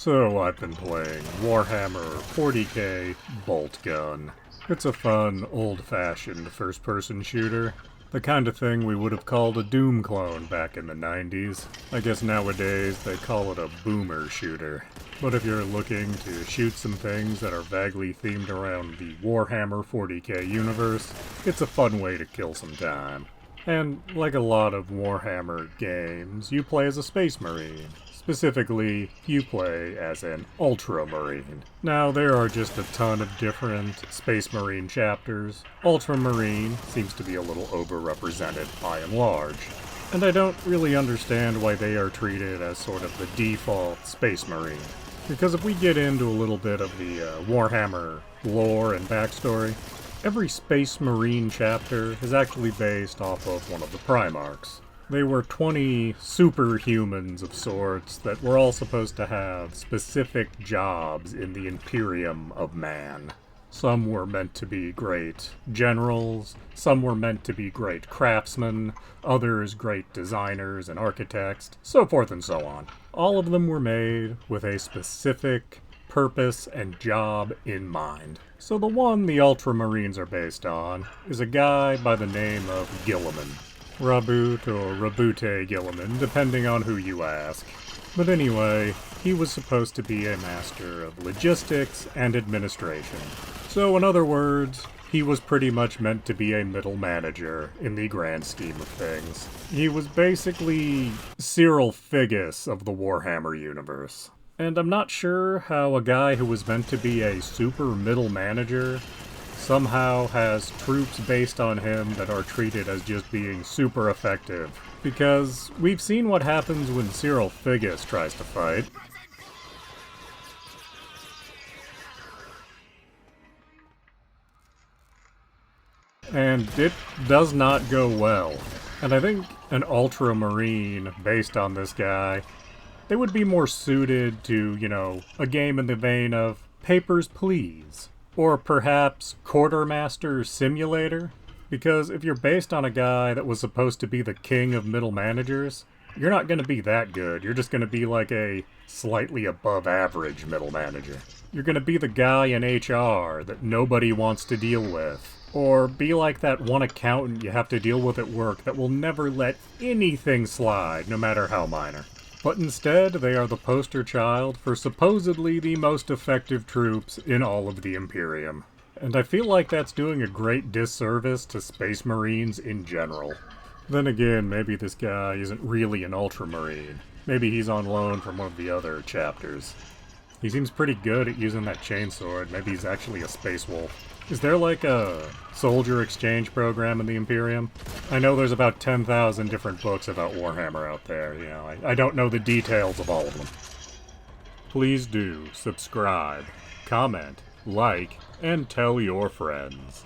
So I've been playing Warhammer 40k Boltgun. It's a fun, old-fashioned first-person shooter. The kind of thing we would have called a Doom clone back in the 90s. I guess nowadays they call it a boomer shooter. But if you're looking to shoot some things that are vaguely themed around the Warhammer 40k universe, it's a fun way to kill some time. And like a lot of Warhammer games, you play as a Space Marine. Specifically, you play as an ultramarine. Now, there are just a ton of different Space Marine chapters. Ultramarine seems to be a little overrepresented by and large. And I don't really understand why they are treated as sort of the default Space Marine. Because if we get into a little bit of the Warhammer lore and backstory, every Space Marine chapter is actually based off of one of the Primarchs. They were 20 superhumans of sorts that were all supposed to have specific jobs in the Imperium of Man. Some were meant to be great generals, some were meant to be great craftsmen, others great designers and architects, so forth and so on. All of them were made with a specific purpose and job in mind. So the one the Ultramarines are based on is a guy by the name of Guilliman. Raboot or Rabute Guilliman, depending on who you ask. But anyway, he was supposed to be a master of logistics and administration. So in other words, he was pretty much meant to be a middle manager in the grand scheme of things. He was basically Cyril Figgis of the Warhammer universe. And I'm not sure how a guy who was meant to be a super middle manager somehow has troops based on him that are treated as just being super effective. Because we've seen what happens when Cyril Figgis tries to fight. And it does not go well. And I think an Ultramarine based on this guy, they would be more suited to, a game in the vein of Papers, Please. Or perhaps Quartermaster Simulator? Because if you're based on a guy that was supposed to be the king of middle managers, you're not going to be that good. You're just going to be like a slightly above average middle manager. You're going to be the guy in HR that nobody wants to deal with. Or be like that one accountant you have to deal with at work that will never let anything slide, no matter how minor. But instead, they are the poster child for supposedly the most effective troops in all of the Imperium. And I feel like that's doing a great disservice to Space Marines in general. Then again, maybe this guy isn't really an Ultramarine. Maybe he's on loan from one of the other chapters. He seems pretty good at using that chainsword. Maybe he's actually a Space Wolf. Is there like a soldier exchange program in the Imperium? I know there's about 10,000 different books about Warhammer out there, I don't know the details of all of them. Please do subscribe, comment, like, and tell your friends.